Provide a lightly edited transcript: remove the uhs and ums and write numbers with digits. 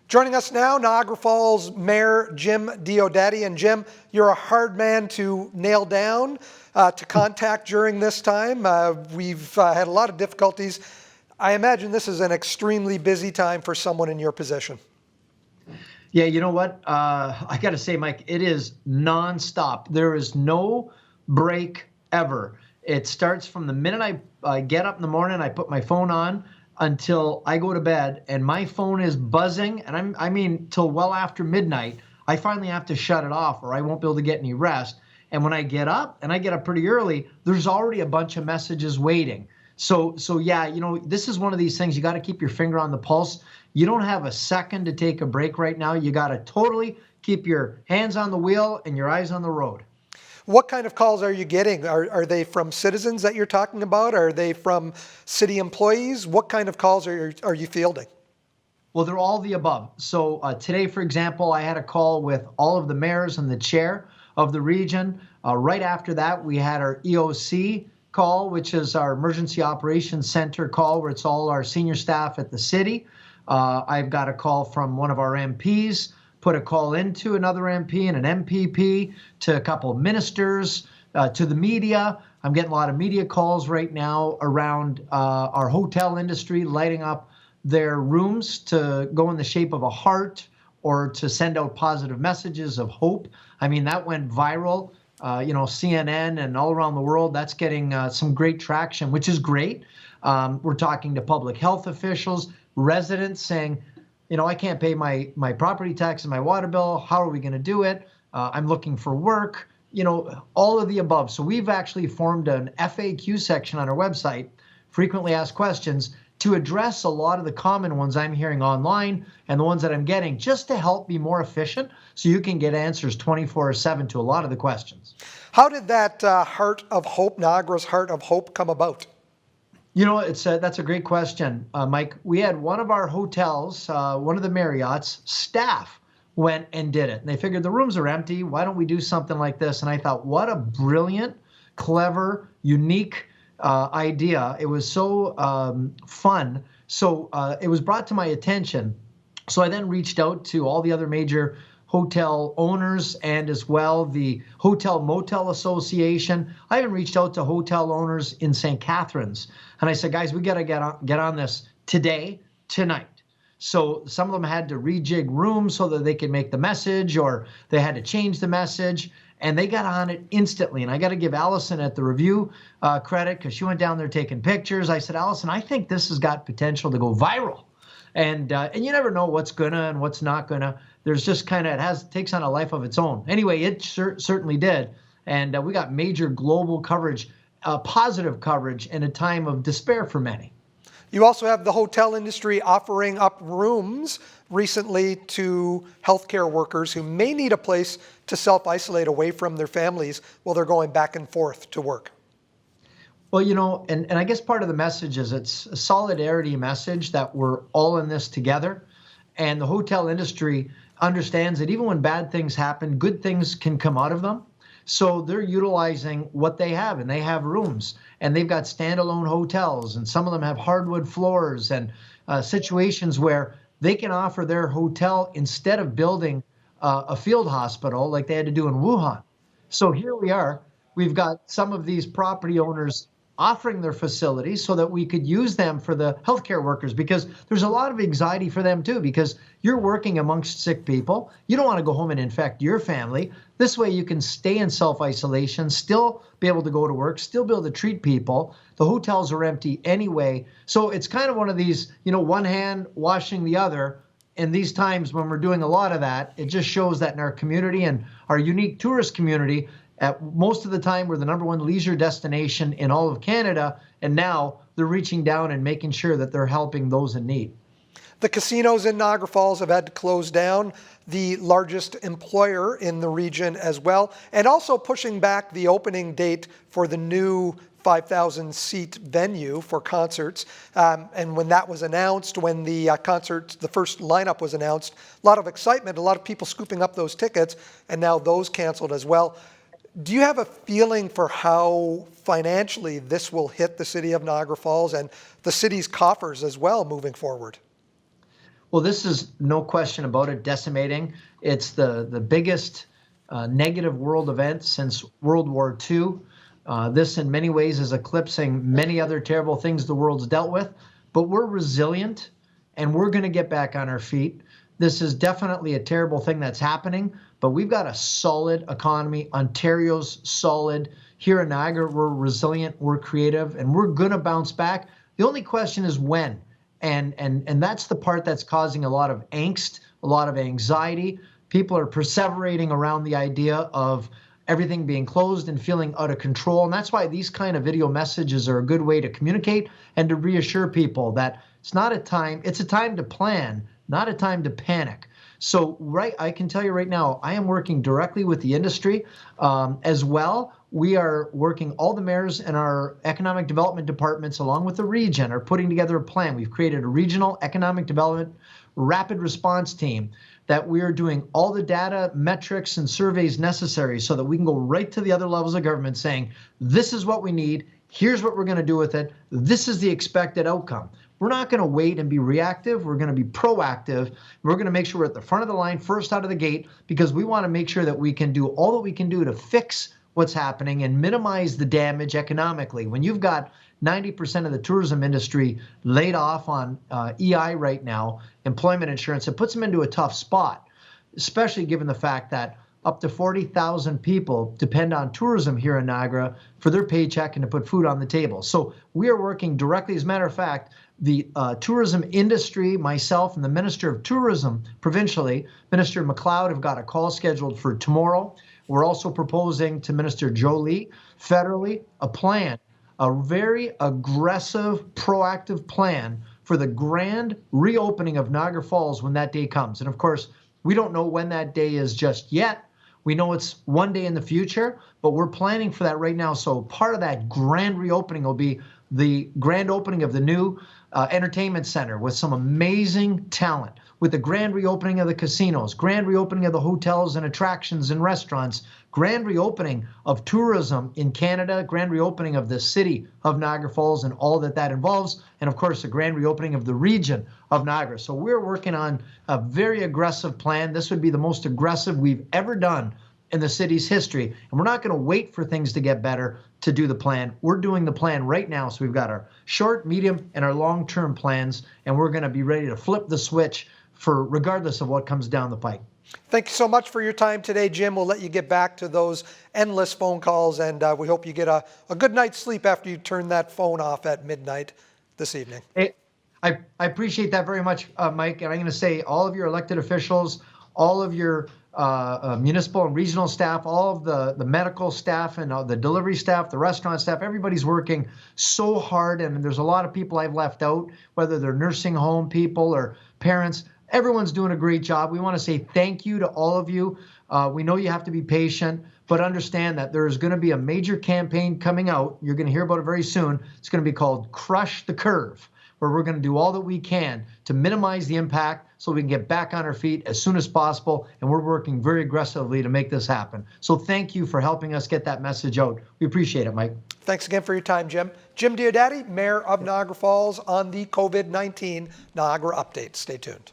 Joining us now, Niagara Falls Mayor Jim Diodati. And Jim, you're a hard man to nail down, to contact during this time. We've had a lot of difficulties. I imagine this is an extremely busy time for someone in your position. Yeah, you know what? I got to say, Mike, it is nonstop. There is no break ever. It starts from the minute I get up in the morning, I put my phone on until I go to bed, and my phone is buzzing, and I mean till well after midnight. I finally have to shut it off, or I won't be able to get any rest. And when I get up, and I get up pretty early, there's already a bunch of messages waiting. So yeah, you know, this is one of these things you got to keep your finger on the pulse. You don't have a second to take a break right now. You got to totally keep your hands on the wheel and your eyes on the road. What kind of calls are you getting? Are they from citizens that you're talking about? Are they from city employees? What kind of calls are you fielding? Well, they're all the above. So today, for example, I had a call with all of the mayors and the chair of the region. Right after that, we had our EOC call, which is our Emergency Operations Center call, where it's all our senior staff at the city. I've got a call from one of our MPs, put a call into another MP and an MPP, to a couple of ministers, to the media. I'm getting a lot of media calls right now around our hotel industry lighting up their rooms to go in the shape of a heart or to send out positive messages of hope. I mean, that went viral. CNN and all around the world, that's getting some great traction, which is great. We're talking to public health officials, residents saying, you know, I can't pay my property tax and my water bill. How are we going to do it? I'm looking for work, you know, all of the above. So we've actually formed an FAQ section on our website, frequently asked questions, to address a lot of the common ones I'm hearing online and the ones that I'm getting, just to help be more efficient so you can get answers 24/7 to a lot of the questions. How did that Heart of Hope, Nagras Heart of Hope, come about? You know, that's a great question, Mike. We had one of our hotels, one of the Marriott's staff went and did it. And they figured the rooms are empty. Why don't we do something like this? And I thought, what a brilliant, clever, unique idea. It was so fun. So it was brought to my attention. So I then reached out to all the other major hotel owners and as well the Hotel Motel Association. I even reached out to hotel owners in St. Catharines. And I said, guys, we got to get on this today, tonight. So some of them had to rejig rooms so that they could make the message, or they had to change the message. And they got on it instantly. And I got to give Allison at the review credit, because she went down there taking pictures. I said, Allison, I think this has got potential to go viral. And you never know what's gonna and what's not gonna. There's just kind of, it takes on a life of its own. Anyway, it certainly did. And we got major global coverage, positive coverage in a time of despair for many. You also have the hotel industry offering up rooms recently to healthcare workers who may need a place to self-isolate away from their families while they're going back and forth to work. Well, you know, and I guess part of the message is it's a solidarity message that we're all in this together. And the hotel industry understands that even when bad things happen, good things can come out of them. So they're utilizing what they have, and they have rooms, and they've got standalone hotels, and some of them have hardwood floors, and situations where they can offer their hotel instead of building a field hospital like they had to do in Wuhan. So here we are. We've got some of these property owners offering their facilities so that we could use them for the healthcare workers, because there's a lot of anxiety for them too, because you're working amongst sick people. You don't want to go home and infect your family. This way you can stay in self-isolation, still be able to go to work, still be able to treat people. The hotels are empty anyway. So it's kind of one of these, you know, one hand washing the other. In these times when we're doing a lot of that, it just shows that in our community and our unique tourist community, at most of the time, we're the #1 leisure destination in all of Canada, and now they're reaching down and making sure that they're helping those in need. The casinos in Niagara Falls have had to close down, the largest employer in the region as well, and also pushing back the opening date for the new 5,000-seat venue for concerts. And when that was announced, when the the first lineup was announced, a lot of excitement, a lot of people scooping up those tickets, and now those canceled as well. Do you have a feeling for how financially this will hit the city of Niagara Falls and the city's coffers as well moving forward? Well, this is no question about it, decimating. It's the biggest negative world event since World War II. This, in many ways, is eclipsing many other terrible things the world's dealt with. But we're resilient, and we're going to get back on our feet. This is definitely a terrible thing that's happening, but we've got a solid economy. Ontario's solid. Here in Niagara, we're resilient, we're creative, and we're going to bounce back. The only question is when. And that's the part that's causing a lot of angst, a lot of anxiety. People are perseverating around the idea of everything being closed and feeling out of control. And that's why these kind of video messages are a good way to communicate and to reassure people that it's a time to plan, not a time to panic. So I can tell you right now, I am working directly with the industry as well. We are working, all the mayors and our economic development departments, along with the region, are putting together a plan. We've created a regional economic development rapid response team that we are doing all the data, metrics, and surveys necessary so that we can go right to the other levels of government saying, this is what we need, here's what we're going to do with it, this is the expected outcome. We're not going to wait and be reactive. We're going to be proactive. We're going to make sure we're at the front of the line, first out of the gate, because we want to make sure that we can do all that we can do to fix what's happening and minimize the damage economically. When you've got 90% of the tourism industry laid off on EI right now, employment insurance, it puts them into a tough spot, especially given the fact that up to 40,000 people depend on tourism here in Niagara for their paycheck and to put food on the table. So we are working directly. As a matter of fact, the tourism industry, myself and the Minister of Tourism provincially, Minister McLeod, have got a call scheduled for tomorrow. We're also proposing to Minister Jolie federally a plan, a very aggressive, proactive plan for the grand reopening of Niagara Falls when that day comes. And of course, we don't know when that day is just yet. We know it's one day in the future, but we're planning for that right now. So part of that grand reopening will be the grand opening of the new entertainment center with some amazing talent, with the grand reopening of the casinos, grand reopening of the hotels and attractions and restaurants, grand reopening of tourism in Canada, grand reopening of the city of Niagara Falls and all that that involves, and of course, the grand reopening of the region of Niagara. So we're working on a very aggressive plan. This would be the most aggressive we've ever done in the city's history. And we're not going to wait for things to get better to do the plan. We're doing the plan right now. So we've got our short, medium, and our long-term plans, and we're going to be ready to flip the switch for regardless of what comes down the pike. Thank you so much for your time today, Jim. We'll let you get back to those endless phone calls, and we hope you get a good night's sleep after you turn that phone off at midnight this evening. Hey, I appreciate that very much, Mike. And I'm going to say all of your elected officials, all of your municipal and regional staff, all of the medical staff and the delivery staff, the restaurant staff, everybody's working so hard. And there's a lot of people I've left out, whether they're nursing home people or parents. Everyone's doing a great job. We want to say thank you to all of you. We know you have to be patient, but understand that there is going to be a major campaign coming out. You're going to hear about it very soon. It's going to be called Crush the Curve, where we're going to do all that we can to minimize the impact so we can get back on our feet as soon as possible. And we're working very aggressively to make this happen. So thank you for helping us get that message out. We appreciate it, Mike. Thanks again for your time, Jim. Jim Diodati, Mayor of Niagara Falls, on the COVID-19 Niagara update. Stay tuned.